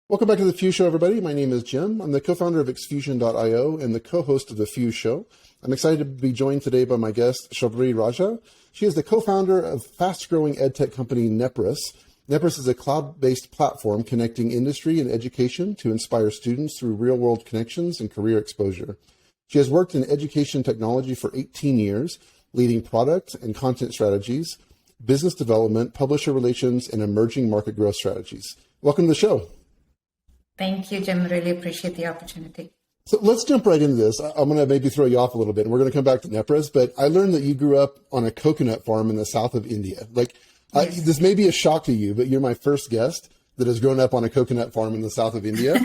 Welcome back to the Fuse Show, everybody. My name is Jim. I'm the co-founder of Xfusion.io and the co-host of the Fuse Show. I'm excited to be joined today by my guest, Sabari Raja. She is the co-founder of fast-growing edtech company Nepris. Nepris is a cloud-based platform connecting industry and education to inspire students through real-world connections and career exposure. She has worked in education technology for 18 years, leading product and content strategies, business development, publisher relations, and emerging market growth strategies. Welcome to the show. Thank you, Jim. Really appreciate the opportunity. So let's jump right into this. I'm going to maybe throw you off a little bit, and we're going to come back to Nepris, but I learned that you grew up on a coconut farm in the south of India. Yes. This may be a shock to you, but you're my first guest that has grown up on a coconut farm in the south of India.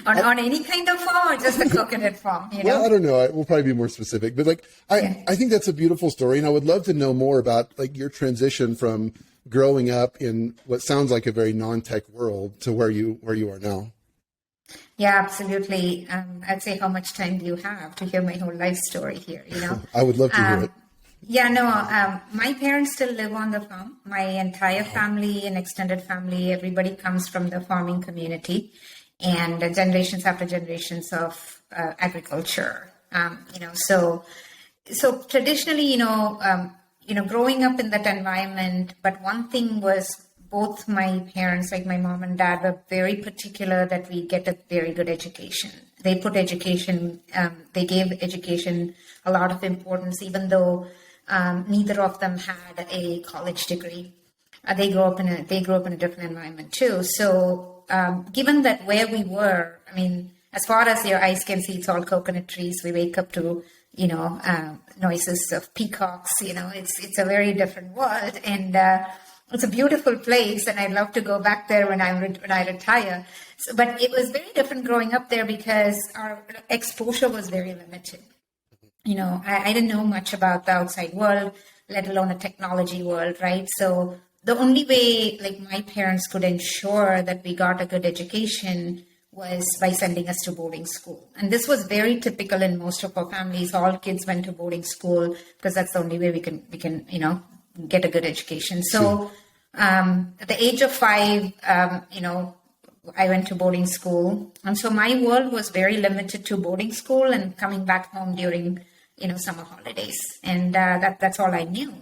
on any kind of farm or just a coconut farm? Well, I don't know. We'll probably be more specific, but I think that's a beautiful story, and I would love to know more about your transition from growing up in what sounds like a very non-tech world to where you are now. Yeah, absolutely. I'd say, how much time do you have to hear my whole life story here? I would love to hear it. My parents still live on the farm. My entire family and extended family, everybody comes from the farming community, and generations after generations of agriculture. So traditionally, growing up in that environment. But one thing was, both my parents, like my mom and dad, were very particular that we get a very good education. They put education, they gave education a lot of importance, even though neither of them had a college degree. They grew up in a different environment too. So given that where we were, as far as your eyes can see, it's all coconut trees. We wake up to noises of peacocks. It's a very different world, and it's a beautiful place, and I'd love to go back there when I retire. But it was very different growing up there because our exposure was very limited. I didn't know much about the outside world, let alone the technology world, right? So the only way, my parents could ensure that we got a good education was by sending us to boarding school. And this was very typical in most of our families. All kids went to boarding school because that's the only way we can get a good education. So at the age of 5, I went to boarding school. And so my world was very limited to boarding school and coming back home during, summer holidays. And that's all I knew.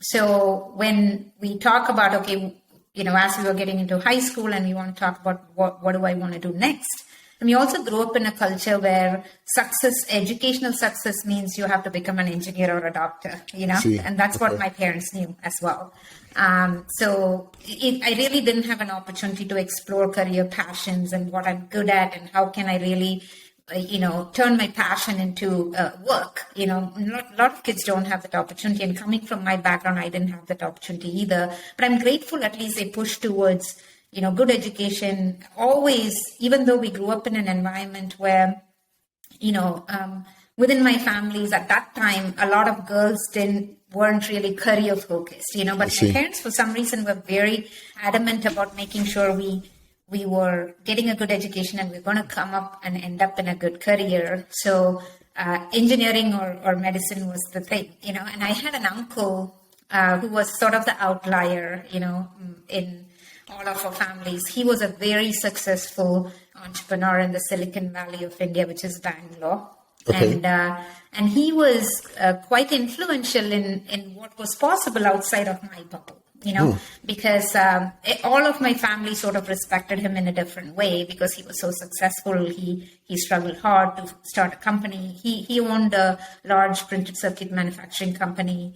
So when we talk about, as we were getting into high school and we want to talk about what do I want to do next? And we also grew up in a culture where educational success means you have to become an engineer or a doctor, and that's what my parents knew as well. I really didn't have an opportunity to explore career passions and what I'm good at and how can I really, turn my passion into work. A lot of kids don't have that opportunity, and coming from my background, I didn't have that opportunity either. But I'm grateful at least they pushed towards good education, always, even though we grew up in an environment where, within my families at that time, a lot of girls weren't really career focused, but my parents, for some reason, were very adamant about making sure we were getting a good education and we're going to come up and end up in a good career. So engineering or medicine was the thing, and I had an uncle who was sort of the outlier, in all of our families. He was a very successful entrepreneur in the Silicon Valley of India, which is Bangalore. Okay. And he was quite influential in what was possible outside of my bubble, because all of my family sort of respected him in a different way because he was so successful. He struggled hard to start a company. He owned a large printed circuit manufacturing company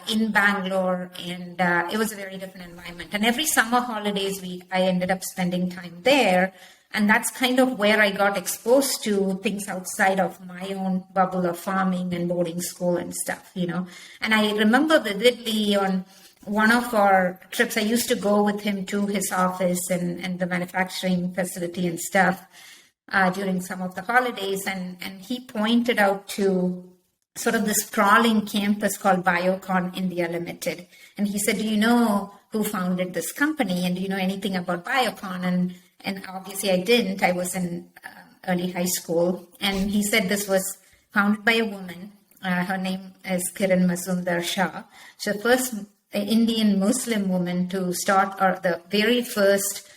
in Bangalore, and it was a very different environment. And every summer holidays, I ended up spending time there, and that's kind of where I got exposed to things outside of my own bubble of farming and boarding school and stuff, And I remember vividly on one of our trips, I used to go with him to his office and the manufacturing facility and stuff during some of the holidays, and he pointed out to sort of this sprawling campus called Biocon India Limited. And he said, do you know who founded this company? And do you know anything about Biocon? And obviously I didn't. I was in early high school. And he said this was founded by a woman. Her name is Kiran Mazumdar Shah. She's the first Indian Muslim woman to start, or the very first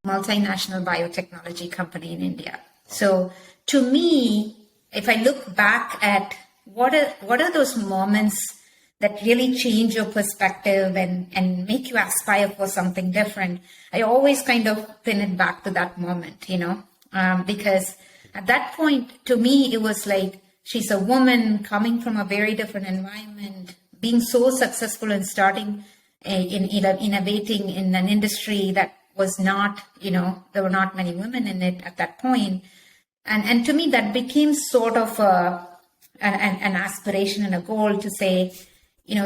multinational biotechnology company in India. So to me, if I look back at what are those moments that really change your perspective and make you aspire for something different, I always kind of pin it back to that moment, because at that point, to me, it was like, she's a woman coming from a very different environment, being so successful and starting innovating in an industry that was not, there were not many women in it at that point. And to me, that became sort of an aspiration and a goal to say,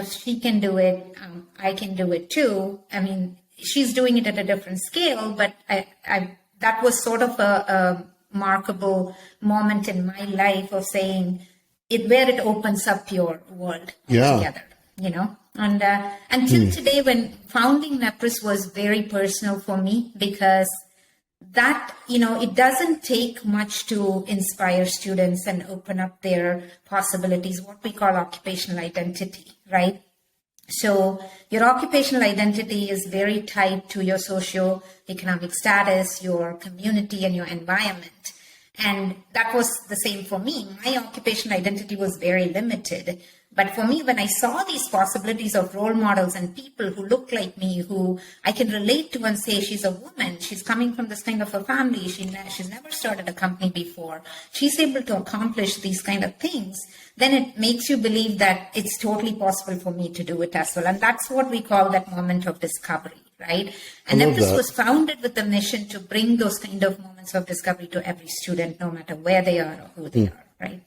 she can do it, I can do it too. I mean, she's doing it at a different scale, but that was sort of a remarkable moment in my life of saying where it opens up your world together, And until today, when founding Nepris was very personal for me, because that, it doesn't take much to inspire students and open up their possibilities, what we call occupational identity, right? So your occupational identity is very tied to your socio-economic status, your community, and your environment. And that was the same for me. My occupational identity was very limited. But for me, when I saw these possibilities of role models and people who look like me, who I can relate to and say, she's a woman, she's coming from this kind of a family, she's never started a company before, she's able to accomplish these kind of things, then it makes you believe that it's totally possible for me to do it as well. And that's what we call that moment of discovery, right? And Nepris was founded with the mission to bring those kind of moments of discovery to every student, no matter where they are or who they are, right?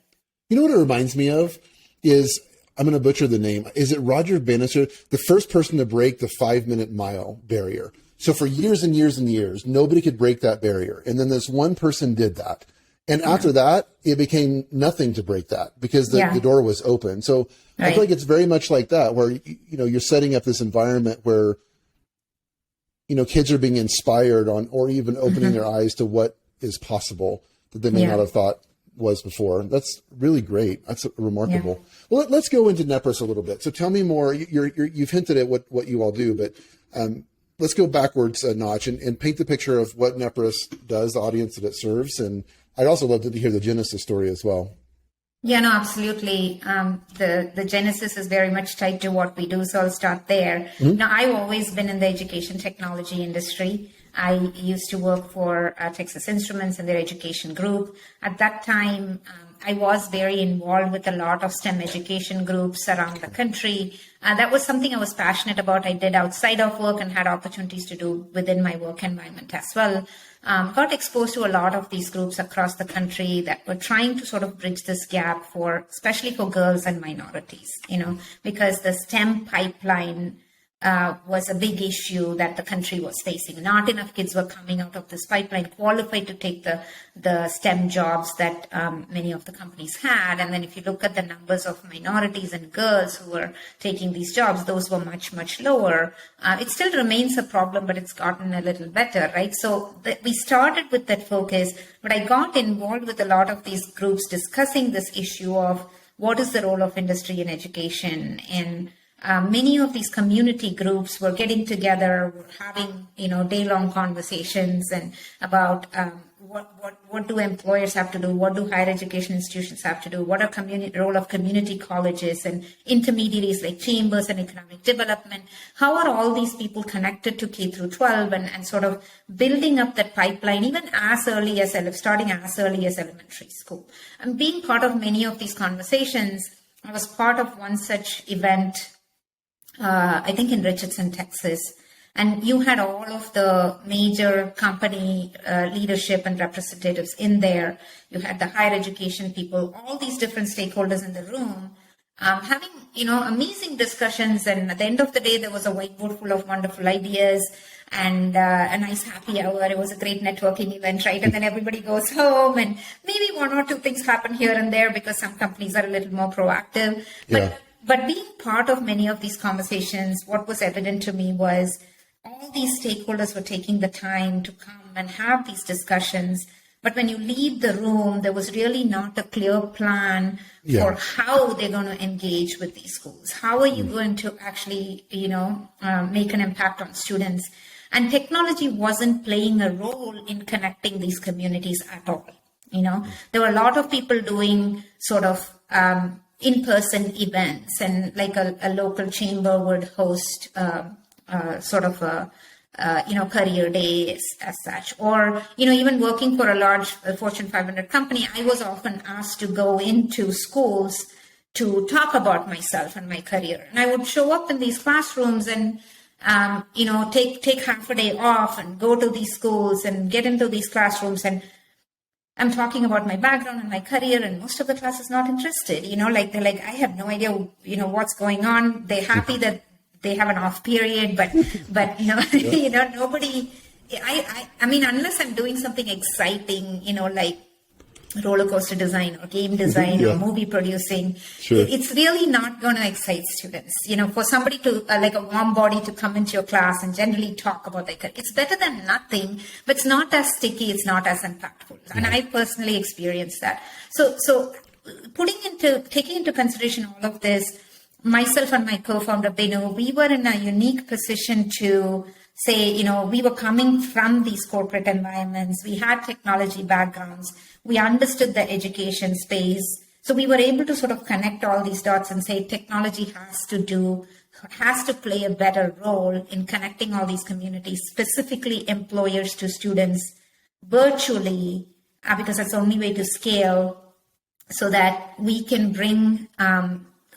You know what it reminds me of is, I'm going to butcher the name. Is it Roger Bannister, the first person to break the 5-minute mile barrier? So for years and years and years, nobody could break that barrier. And then this one person did that. And after that, it became nothing to break that because the door was open. So I feel like it's very much like that, where, you're setting up this environment where, kids are being inspired on, or even opening their eyes to what is possible that they may not have thought was before. That's really great. That's remarkable. Yeah. Well, let's go into Nepris a little bit. So tell me more. You've hinted at what you all do, but let's go backwards a notch and paint the picture of what Nepris does, the audience that it serves. And I'd also love to hear the genesis story as well. Yeah, no, absolutely. The genesis is very much tied to what we do. So I'll start there. Mm-hmm. Now, I've always been in the education technology industry. I used to work for Texas Instruments and their education group. At that time, I was very involved with a lot of STEM education groups around the country. That was something I was passionate about. I did outside of work and had opportunities to do within my work environment as well. Got exposed to a lot of these groups across the country that were trying to sort of bridge this gap especially for girls and minorities, because the STEM pipeline was a big issue that the country was facing. Not enough kids were coming out of this pipeline qualified to take the STEM jobs that many of the companies had. And then if you look at the numbers of minorities and girls who were taking these jobs, those were much, much lower. It still remains a problem, but it's gotten a little better, right? So we started with that focus, but I got involved with a lot of these groups discussing this issue of what is the role of industry in education. And many of these community groups were getting together, were having, day-long conversations and about what do employers have to do, what do higher education institutions have to do, what are role of community colleges and intermediaries like chambers and economic development, how are all these people connected to K through 12 and sort of building up that pipeline even starting as early as elementary school. And being part of many of these conversations, I was part of one such event I think in Richardson, Texas. And you had all of the major company leadership and representatives in there. You had the higher education people, all these different stakeholders in the room, having, amazing discussions. And at the end of the day, there was a whiteboard full of wonderful ideas and a nice happy hour. It was a great networking event, right? And then everybody goes home and maybe one or two things happen here and there because some companies are a little more proactive. But being part of many of these conversations, what was evident to me was all these stakeholders were taking the time to come and have these discussions. But when you leave the room, there was really not a clear plan for how they're going to engage with these schools. How are you going to actually, make an impact on students? And technology wasn't playing a role in connecting these communities at all. There were a lot of people doing sort of in-person events, and like a local chamber would host sort of a career days as such, or, even working for a large Fortune 500 company, I was often asked to go into schools to talk about myself and my career. And I would show up in these classrooms and, take half a day off and go to these schools and get into these classrooms. And I'm talking about my background and my career, and most of the class is not interested. They're like, I have no idea, what's going on. They're happy that they have an off period, but nobody. I mean, unless I'm doing something exciting, like roller coaster design or game design or movie producing, it's really not going to excite students. For somebody to like a warm body to come into your class and generally talk about their career, it's better than nothing, but it's not as sticky, it's not as impactful. And I personally experienced that. So taking into consideration all of this, myself and my co-founder Benu, we were in a unique position to say, we were coming from these corporate environments. We had technology backgrounds. We understood the education space. So we were able to sort of connect all these dots and say technology has to play a better role in connecting all these communities, specifically employers to students, virtually, because that's the only way to scale, so that we can bring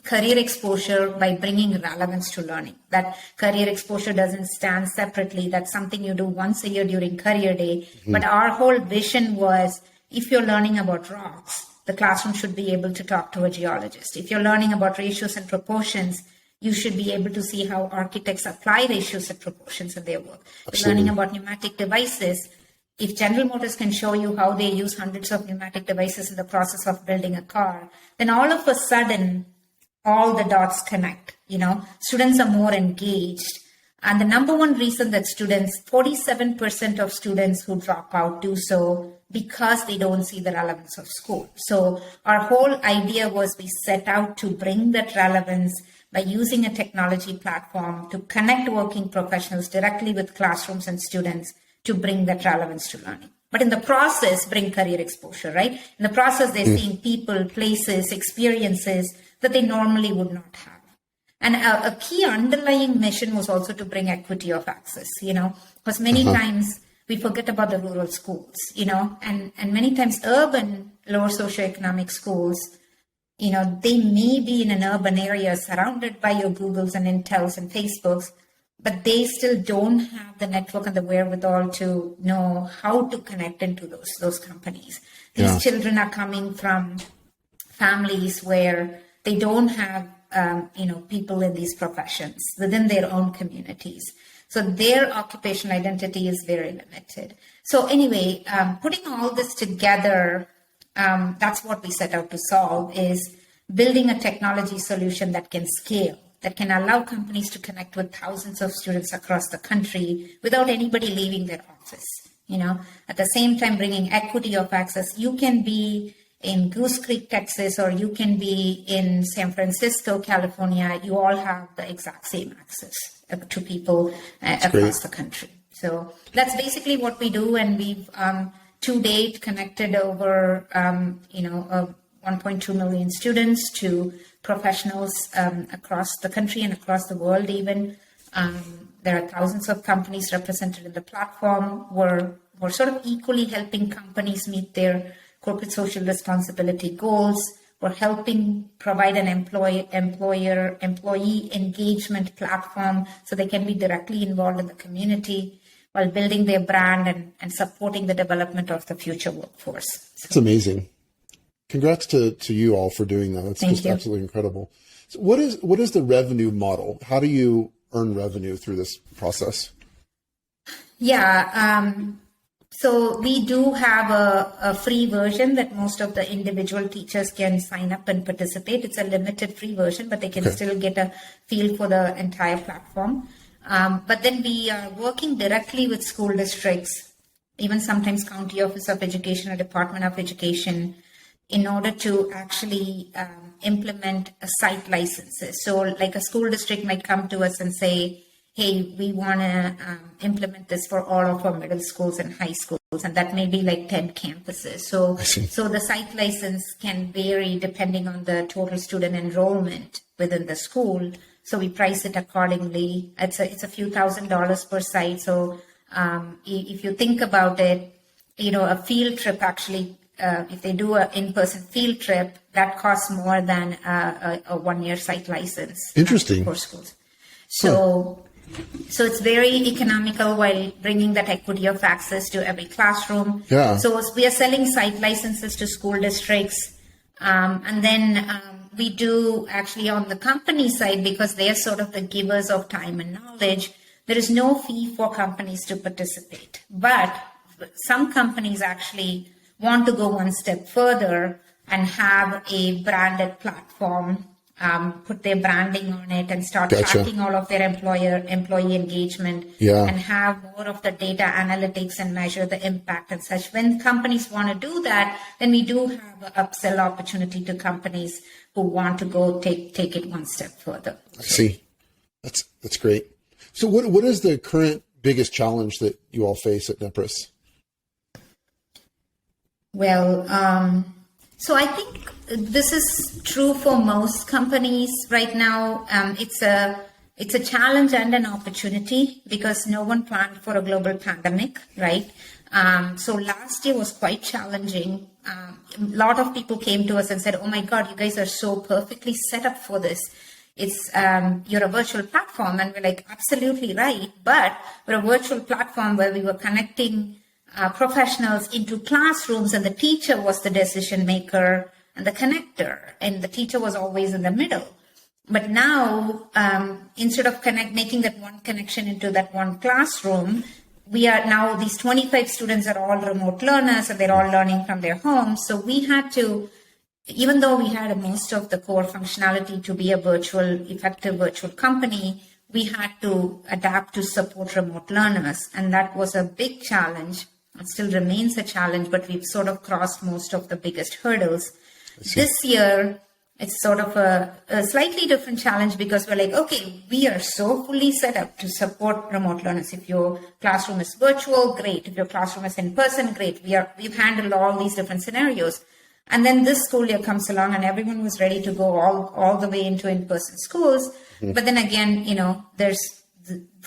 career exposure by bringing relevance to learning. That career exposure doesn't stand separately. That's something you do once a year during career day. But our whole vision was, if you're learning about rocks, the classroom should be able to talk to a geologist. If you're learning about ratios and proportions, you should be able to see how architects apply ratios and proportions in their work. If you're learning about pneumatic devices, if General Motors can show you how they use hundreds of pneumatic devices in the process of building a car, then all of a sudden, all the dots connect. Students are more engaged. And the number one reason that 47% of students who drop out do so because they don't see the relevance of school. So our whole idea was, we set out to bring that relevance by using a technology platform to connect working professionals directly with classrooms and students to bring that relevance to learning. But in the process, bring career exposure, right? In the process, they're seeing people, places, experiences that they normally would not have. And a key underlying mission was also to bring equity of access, because many times we forget about the rural schools, and many times urban lower socioeconomic schools, they may be in an urban area surrounded by your Googles and Intels and Facebooks, but they still don't have the network and the wherewithal to know how to connect into those companies. These children are coming from families where they don't have, people in these professions within their own communities. So their occupational identity is very limited. So anyway, putting all this together, that's what we set out to solve, is building a technology solution that can scale, that can allow companies to connect with thousands of students across the country without anybody leaving their office. At the same time, bringing equity of access. You can be in Goose Creek, Texas, or you can be in San Francisco, California. You all have the exact same access to people across the country. So that's basically what we do. And we've to date connected over, 1.2 million students to professionals across the country and across the world even. There are thousands of companies represented in the platform. We're sort of equally helping companies meet their corporate social responsibility goals. We're helping provide an employee engagement platform so they can be directly involved in the community while building their brand and supporting the development of the future workforce. That's amazing. Congrats to you all for doing that. That's just absolutely incredible. So what is the revenue model? How do you earn revenue through this process? Yeah. So we do have a free version that most of the individual teachers can sign up and participate. It's a limited free version, but they can still get a feel for the entire platform. But then we are working directly with school districts, even sometimes County Office of Education or Department of Education, in order to actually implement site licenses. So like a school district might come to us and say, hey, we want to implement this for all of our middle schools and high schools, and that may be like 10 campuses. So the site license can vary depending on the total student enrollment within the school. So we price it accordingly. It's a few $1,000s per site. So if you think about it, a field trip actually, if they do an in-person field trip, that costs more than a 1-year site license. Interesting. For schools. So it's very economical while bringing that equity of access to every classroom. Yeah. So we are selling site licenses to school districts. And then we do actually on the company side, because they are sort of the givers of time and knowledge, there is no fee for companies to participate. But some companies actually want to go one step further and have a branded platform, put their branding on it and start tracking all of their employee engagement, and have more of the data analytics and measure the impact and such. When companies want to do that, then we do have an upsell opportunity to companies who want to go take it one step further. I see. That's great. So what is the current biggest challenge that you all face at Nepris? Well, so I think this is true for most companies right now. It's a challenge and an opportunity because no one planned for a global pandemic, right? So last year was quite challenging. A lot of people came to us and said, "Oh my God, you guys are so perfectly set up for this. It's you're a virtual platform," and we're like, "Absolutely right." But we're a virtual platform where we were connecting professionals into classrooms, and the teacher was the decision maker and the connector, and the teacher was always in the middle. But now, instead of making that one connection into that one classroom, we are now, these 25 students are all remote learners and they're all learning from their homes. So we had to, even though we had most of the core functionality to be a effective virtual company, we had to adapt to support remote learners. And that was a big challenge. It still remains a challenge, but we've sort of crossed most of the biggest hurdles. This year, it's sort of a slightly different challenge because we're like, okay, we are so fully set up to support remote learners. If your classroom is virtual, great. If your classroom is in person, great. We've handled all these different scenarios. And then this school year comes along and everyone was ready to go all the way into in-person schools. But then again,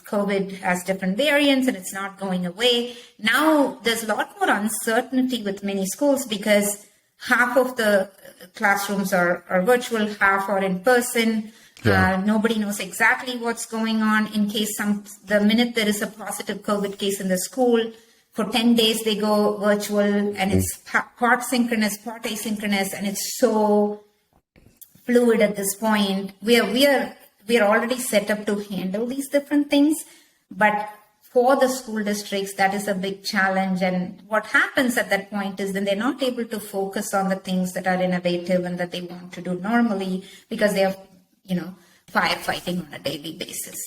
COVID has different variants and it's not going away. Now there's a lot more uncertainty with many schools because half of the classrooms are virtual, half are in person. Nobody knows exactly what's going on in case the minute there is a positive COVID case in the school, for 10 days they go virtual and it's part synchronous, part asynchronous, and it's so fluid at this point. We are already set up to handle these different things, but for the school districts, that is a big challenge. And what happens at that point is then they're not able to focus on the things that are innovative and that they want to do normally because they are, firefighting on a daily basis.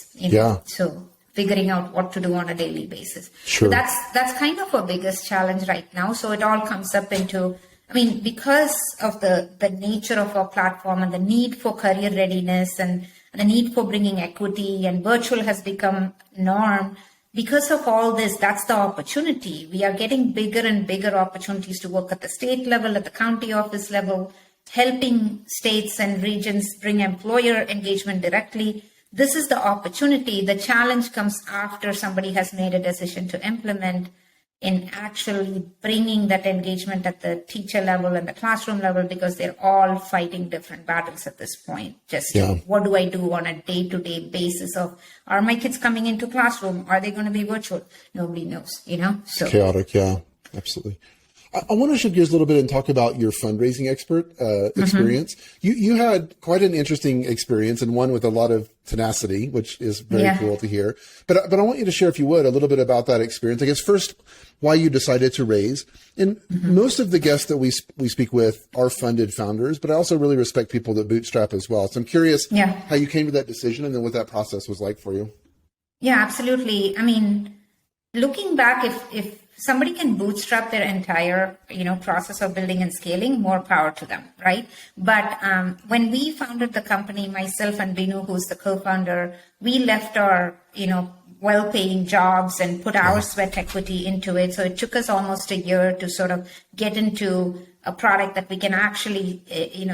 So figuring out what to do on a daily basis. Sure. So that's kind of our biggest challenge right now. So it all comes up into, because of the nature of our platform and the need for career readiness and the need for bringing equity, and virtual has become norm. Because of all this, that's the opportunity. We are getting bigger and bigger opportunities to work at the state level, at the county office level, helping states and regions bring employer engagement directly. This is the opportunity. The challenge comes after somebody has made a decision to implement, in actually bringing that engagement at the teacher level and the classroom level, because they're all fighting different battles at this point. What do I do on a day-to-day basis of, are my kids coming into classroom? Are they going to be virtual? Nobody knows, So chaotic. Yeah, absolutely. I want to shift gears a little bit and talk about your fundraising experience. You had quite an interesting experience, and one with a lot of tenacity, which is very cool to hear. But I want you to share, if you would, a little bit about that experience. I guess first, why you decided to raise. And most of the guests that we speak with are funded founders, but I also really respect people that bootstrap as well. So I'm curious how you came to that decision and then what that process was like for you. Yeah, absolutely. Looking back, if somebody can bootstrap their entire, process of building and scaling, more power to them, right? But when we founded the company, myself and Binu, who's the co-founder, we left our, well-paying jobs and put our sweat equity into it. So it took us almost a year to sort of get into a product that we can actually,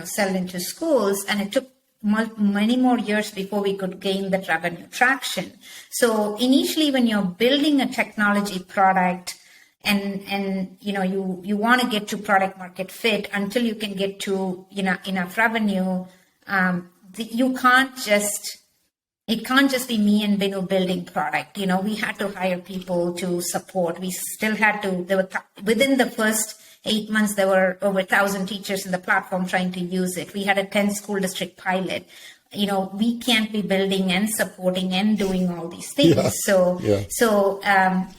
sell into schools. And it took many more years before we could gain that revenue traction. So initially, when you're building a technology product and you want to get to product market fit, until you can get to enough revenue, it can't just be me and Binu building product. We had to hire people to support. We still had to, within the first 8 months, there were over 1,000 teachers in the platform trying to use it. We had a 10 school district pilot. We can't be building and supporting and doing all these things.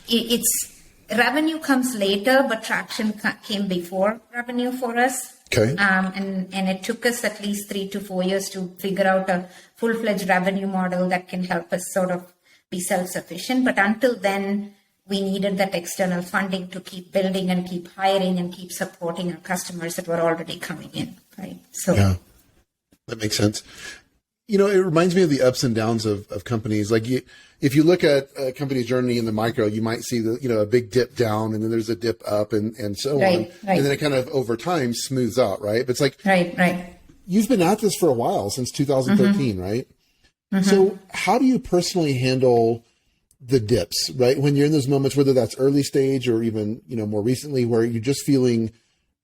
It's revenue comes later, but traction came before revenue for us. Okay. And it took us at least 3 to 4 years to figure out a full-fledged revenue model that can help us sort of be self-sufficient. But until then, we needed that external funding to keep building and keep hiring and keep supporting our customers that were already coming in, right? So yeah, that makes sense. It reminds me of the ups and downs of companies. Like if you look at a company's journey in the micro, you might see a big dip down and then there's a dip up and so on. Right. And then it kind of over time smooths out, right? But it's like, right. You've been at this for a while, since 2013, right? Mm-hmm. So how do you personally handle the dips, right? When you're in those moments, whether that's early stage or even, more recently, where you're just feeling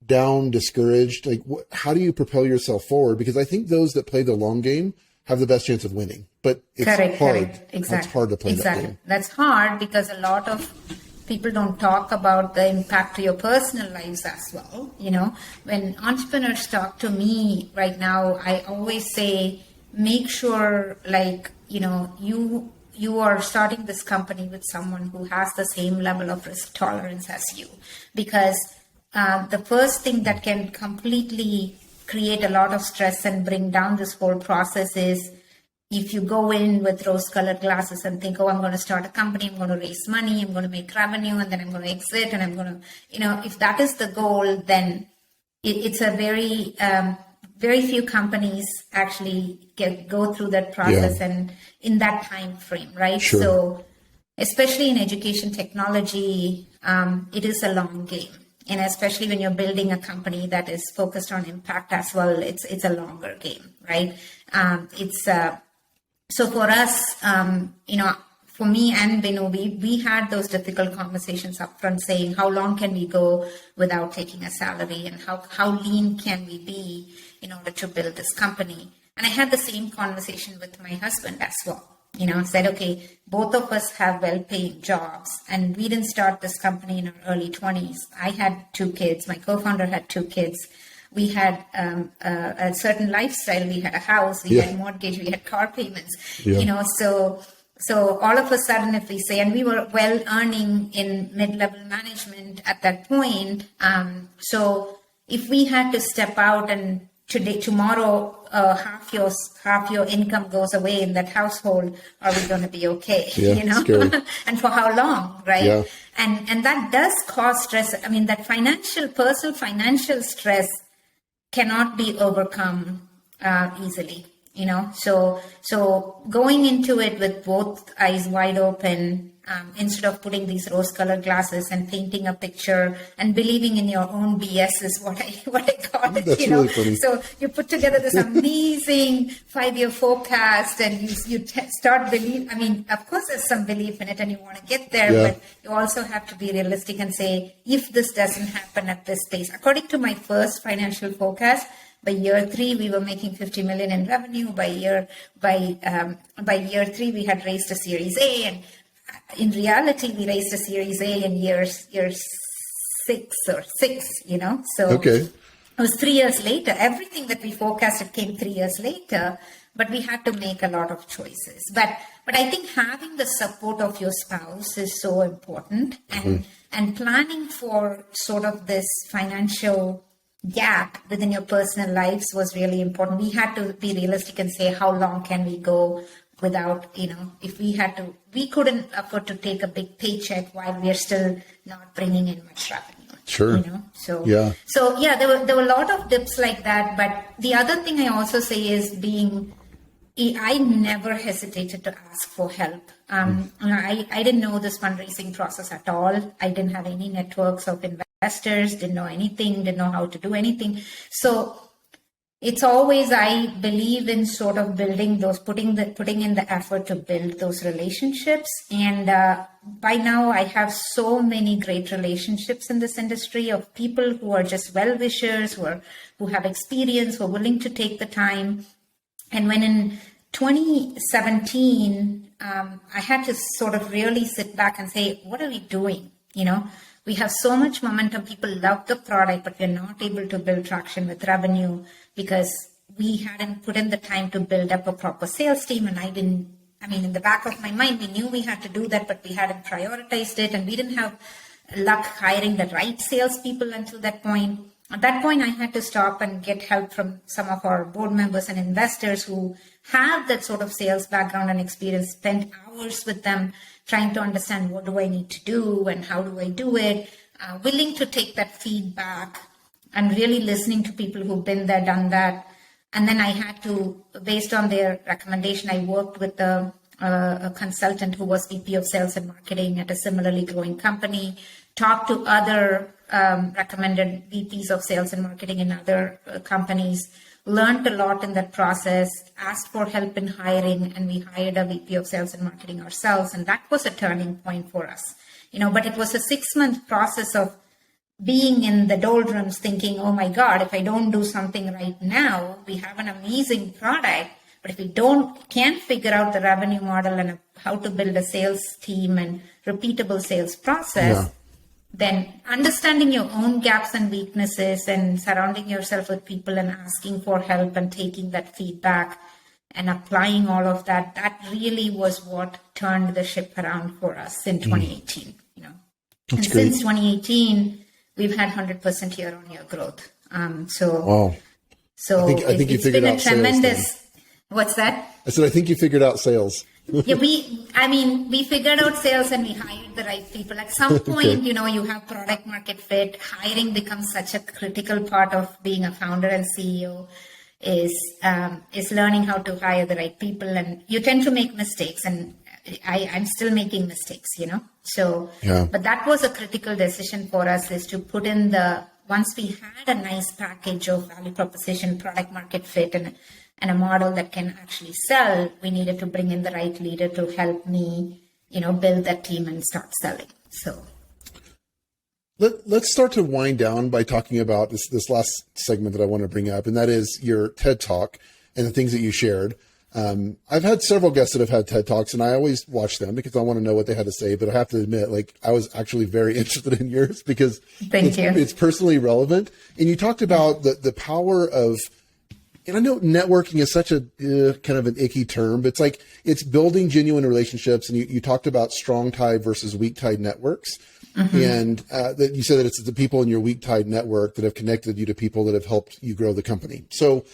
down, discouraged, like how do you propel yourself forward? Because I think those that play the long game have the best chance of winning, but it's hard. Correct. Exactly. It's hard to play that game. That's hard because a lot of people don't talk about the impact to your personal lives as well. When entrepreneurs talk to me right now, I always say, make sure you are starting this company with someone who has the same level of risk tolerance as you, because the first thing that can completely create a lot of stress and bring down this whole process is if you go in with rose-colored glasses and think, I'm going to start a company, I'm going to raise money, I'm going to make revenue, and then I'm going to exit, and I'm going to, if that is the goal, then it's a very few companies actually go through that process and in that time frame, right? Sure. So especially in education technology, it is a long game. And especially when you're building a company that is focused on impact as well, it's a longer game, right? So for us, for me and Binu, we had those difficult conversations upfront saying, how long can we go without taking a salary, and how lean can we be in order to build this company? And I had the same conversation with my husband as well. I said, okay, both of us have well-paying jobs, and we didn't start this company in our early 20s. I had 2 kids. My co-founder had 2 kids. We had a certain lifestyle. We had a house. We had mortgage. We had car payments. So all of a sudden, if we say, and we were well earning in mid-level management at that point. So if we had to step out and tomorrow, half your income goes away in that household, are we going to be okay? Scary. And for how long, right? Yeah. And that does cause stress. I mean, that personal financial stress cannot be overcome easily. So going into it with both eyes wide open, instead of putting these rose-colored glasses and painting a picture and believing in your own BS is what I call it. That's really funny. So you put together this amazing 5-year forecast, and you start believe. I mean, of course, there's some belief in it, and you want to get there, but you also have to be realistic and say, if this doesn't happen at this pace, according to my first financial forecast, by year 3, we were making 50 million in revenue. By year 3, we had raised a Series A, and in reality, we raised a Series A in year 6. So okay. It was 3 years later. Everything that we forecasted came 3 years later, but we had to make a lot of choices. But I think having the support of your spouse is so important, and planning for sort of this financial gap within your personal lives was really important. We had to be realistic and say, how long can we go without, if we couldn't afford to take a big paycheck while we are still not bringing in much revenue. Sure. So yeah. There were a lot of dips like that. But the other thing I also say is I never hesitated to ask for help. I didn't know this fundraising process at all. I didn't have any networks of investors, didn't know anything, didn't know how to do anything. So it's always, I believe in sort of building those, putting in the effort to build those relationships. And by now I have so many great relationships in this industry of people who are just well-wishers, who have experience, who are willing to take the time. And when in 2017, I had to sort of really sit back and say, what are we doing? We have so much momentum. People love the product, but we're not able to build traction with revenue because we hadn't put in the time to build up a proper sales team. And in the back of my mind, we knew we had to do that, but we hadn't prioritized it. And we didn't have luck hiring the right salespeople until that point. At that point, I had to stop and get help from some of our board members and investors who have that sort of sales background and experience, spent hours with them trying to understand what do I need to do and how do I do it, willing to take that feedback and really listening to people who've been there, done that. And then I had to, based on their recommendation, I worked with a consultant who was VP of Sales and Marketing at a similarly growing company, talked to other recommended VPs of Sales and Marketing in other companies, learned a lot in that process, asked for help in hiring, and we hired a VP of Sales and Marketing ourselves. And that was a turning point for us, but it was a 6-month process of being in the doldrums thinking, oh my God, if I don't do something right now, we have an amazing product, but if we can't figure out the revenue model and how to build a sales team and repeatable sales process, then understanding your own gaps and weaknesses and surrounding yourself with people and asking for help and taking that feedback and applying all of that, that really was what turned the ship around for us in 2018. That's and great. Since 2018, we've had 100% year-on-year growth. Wow. So I think you figured out tremendous. What's that? I said, I think you figured out sales. Yeah, we figured out sales and we hired the right people. At some point, you have product market fit. Hiring becomes such a critical part of being a founder and CEO is learning how to hire the right people. And you tend to make mistakes, and I'm still making mistakes, So, but that was a critical decision for us, is to put in once we had a nice package of value proposition, product market fit, and a model that can actually sell, we needed to bring in the right leader to help me, build that team and start selling. So let's start to wind down by talking about this last segment that I want to bring up, and that is your TED Talk and the things that you shared. I've had several guests that have had TED Talks, and I always watch them because I want to know what they had to say. But I have to admit, I was actually very interested in yours because it's personally relevant. And you talked about the power of, and I know networking is such a kind of an icky term, but it's building genuine relationships. And you talked about strong tied versus weak tied networks. Mm-hmm. And that you said that it's the people in your weak tied network that have connected you to people that have helped you grow the company. So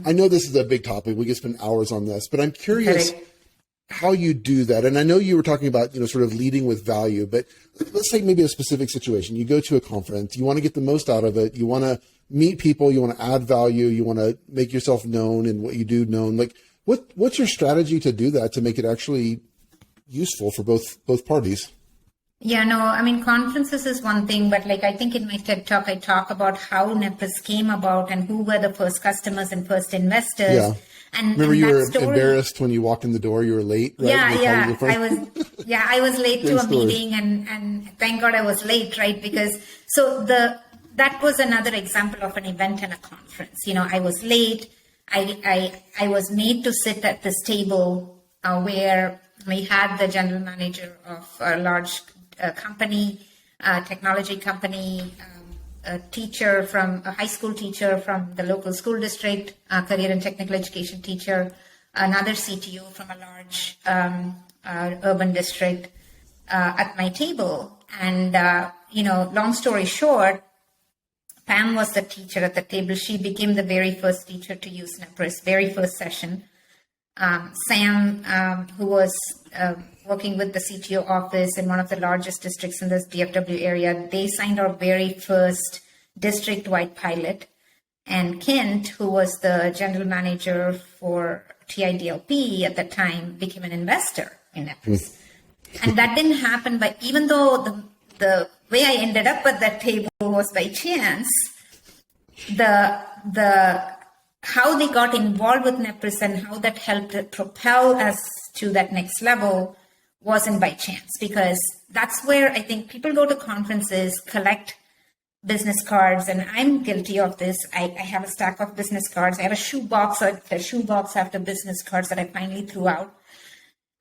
I know this is a big topic. We could spend hours on this, but I'm curious how you do that. And I know you were talking about, sort of leading with value, but let's take maybe a specific situation. You go to a conference, you want to get the most out of it. You want to meet people, you want to add value, you want to make yourself known and what you do known. What's your strategy to do that, to make it actually useful for both parties? Yeah, no, conferences is one thing, but I think in my TED Talk, I talk about how Nepris came about and who were the first customers and first investors. Yeah. And remember, you were embarrassed when you walked in the door. You were late, right? I was late to a meeting, and thank God I was late, right? Because that was another example of an event and a conference. I was late. I was made to sit at this table where we had the general manager of a large company, technology company, a high school teacher from the local school district, career and technical education teacher, another CTO from a large urban district at my table. And, long story short, Pam was the teacher at the table. She became the very first teacher to use Nepris, very first session. Sam, who was working with the CTO office in one of the largest districts in this DFW area, they signed our very first district-wide pilot. And Kent, who was the general manager for TIDLP at the time, became an investor in Nepris. And that didn't happen by, even though the way I ended up at that table was by chance, how they got involved with Nepris and how that helped propel us to that next level wasn't by chance, because that's where I think people go to conferences, collect business cards, and I'm guilty of this. I have a stack of business cards. I have a shoebox after business cards that I finally threw out.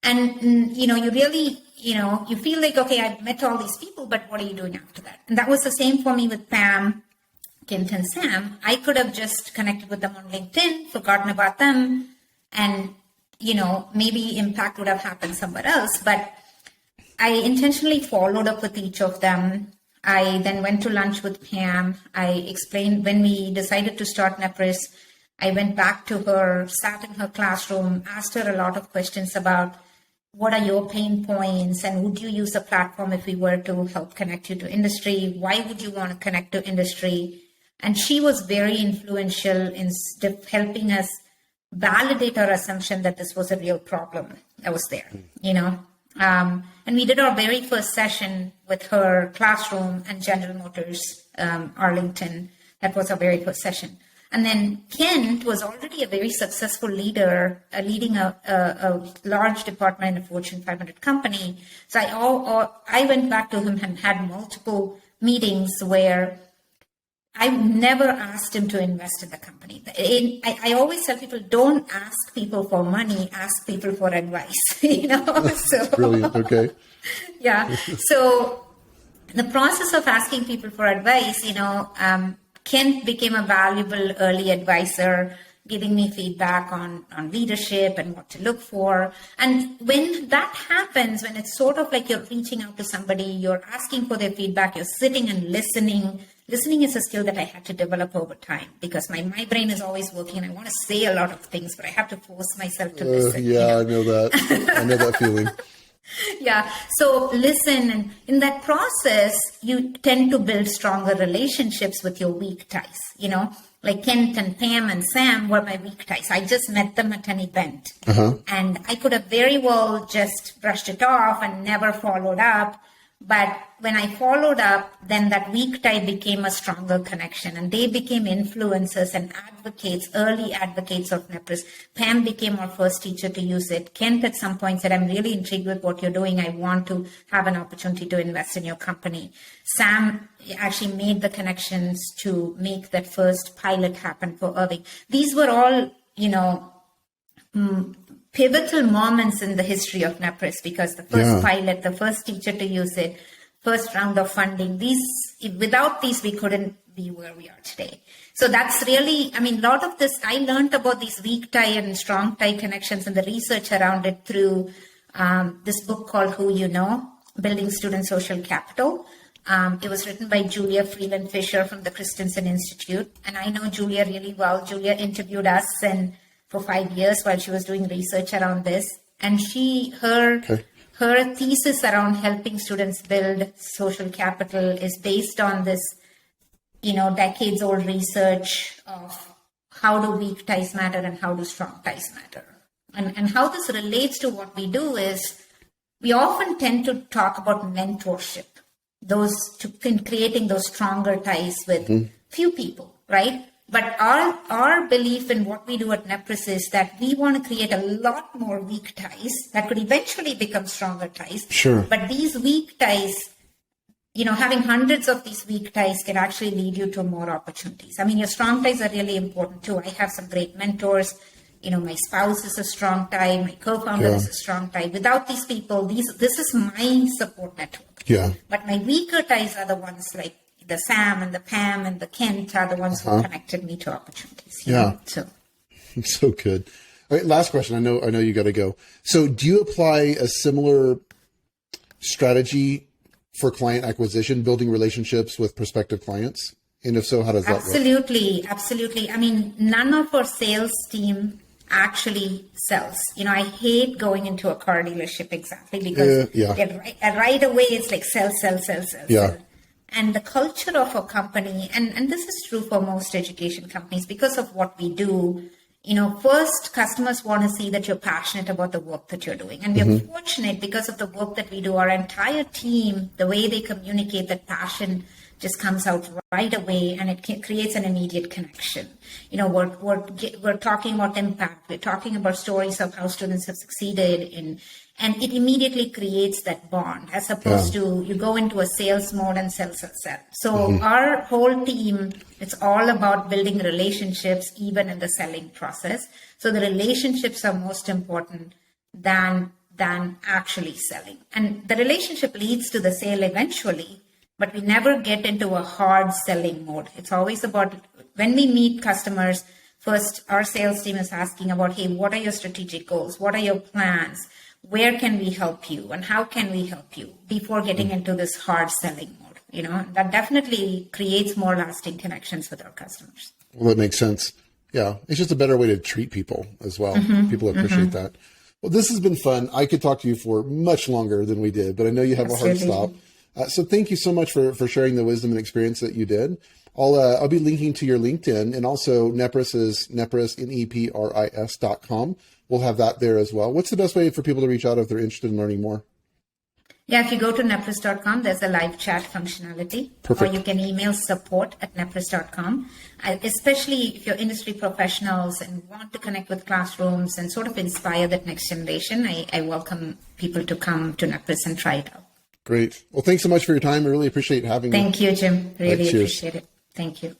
And, you really, you feel like, okay, I've met all these people, but what are you doing after that? And that was the same for me with Pam, Kent, and Sam. I could have just connected with them on LinkedIn, forgotten about them, and, maybe impact would have happened somewhere else. But I intentionally followed up with each of them. I then went to lunch with Pam. I explained when we decided to start Nepris, I went back to her, sat in her classroom, asked her a lot of questions about what are your pain points and would you use a platform if we were to help connect you to industry? Why would you want to connect to industry? And she was very influential in helping us validate our assumption that this was a real problem that was there, and we did our very first session with her classroom and General Motors, Arlington. That was our very first session. And then Kent was already a very successful leader, leading a large department in a Fortune 500 company. So I went back to him and had multiple meetings where I never asked him to invest in the company. I always tell people, don't ask people for money, ask people for advice, So, brilliant. Okay. Yeah. So the process of asking people for advice, Kent became a valuable early advisor, giving me feedback on leadership and what to look for. And when that happens, when it's sort of like you're reaching out to somebody, you're asking for their feedback, you're sitting and listening. Listening is a skill that I had to develop over time because my brain is always working and I want to say a lot of things, but I have to force myself to listen. Yeah, I know that. I know that feeling. Yeah. So listen, and in that process, you tend to build stronger relationships with your weak ties, like Kent and Pam and Sam were my weak ties. I just met them at an event and I could have very well just brushed it off and never followed up. But when I followed up, then that weak tie became a stronger connection and they became influencers and advocates, early advocates of Nepris. Pam became our first teacher to use it. Kent at some point said, I'm really intrigued with what you're doing. I want to have an opportunity to invest in your company. Sam actually made the connections to make that first pilot happen for Irving. These were all, pivotal moments in the history of Nepris because the first pilot, the first teacher to use it, first round of funding, without these, we couldn't be where we are today. So that's really, a lot of this, I learned about these weak tie and strong tie connections and the research around it through this book called Who You Know, Building Student Social Capital. It was written by Julia Freeland Fisher from the Christensen Institute. And I know Julia really well. Julia interviewed us for 5 years while she was doing research around this. And her thesis around helping students build social capital is based on this, decades old research of how do weak ties matter and how do strong ties matter. And how this relates to what we do is we often tend to talk about mentorship, creating those stronger ties with few people, right? But our belief in what we do at Nepris is that we want to create a lot more weak ties that could eventually become stronger ties. Sure. But these weak ties, having hundreds of these weak ties can actually lead you to more opportunities. Your strong ties are really important too. I have some great mentors. My spouse is a strong tie. My co-founder is a strong tie. Without these people, this is my support network. Yeah. But my weaker ties are the ones like the Sam and the Pam and the Kent are the ones who connected me to opportunities. Yeah. So good. All right, last question. I know you got to go. So do you apply a similar strategy for client acquisition, building relationships with prospective clients? And if so, how does that work? Absolutely. None of our sales team actually sells. I hate going into a car dealership exactly because right away it's like sell. Yeah. And the culture of a company, and this is true for most education companies, because of what we do, first customers want to see that you're passionate about the work that you're doing. And we're fortunate because of the work that we do, our entire team, the way they communicate, that passion just comes out right away, and it creates an immediate connection. We're talking about impact. We're talking about stories of how students have succeeded and it immediately creates that bond, as opposed to you go into a sales mode and sell. So our whole team, it's all about building relationships, even in the selling process. So the relationships are most important than actually selling. And the relationship leads to the sale eventually, but we never get into a hard selling mode. It's always about, when we meet customers, first our sales team is asking about, hey, what are your strategic goals? What are your plans? Where can we help you? And how can we help you? Before getting into this hard selling mode, that definitely creates more lasting connections with our customers. Well, that makes sense. Yeah. It's just a better way to treat people as well. People appreciate that. Well, this has been fun. I could talk to you for much longer than we did, but I know you have a hard stop. So thank you so much for sharing the wisdom and experience that you did. I'll be linking to your LinkedIn, and also Nepris is Nepris, Nepris.com. We'll have that there as well. What's the best way for people to reach out if they're interested in learning more? Yeah, if you go to Nepris.com, there's a live chat functionality. Perfect. Or you can email support@Nepris.com. Especially if you're industry professionals and want to connect with classrooms and sort of inspire that next generation, I welcome people to come to Nepris and try it out. Great. Well, thanks so much for your time. I really appreciate having you. Thank you, Jim. Really cheers. appreciate it. Thank you.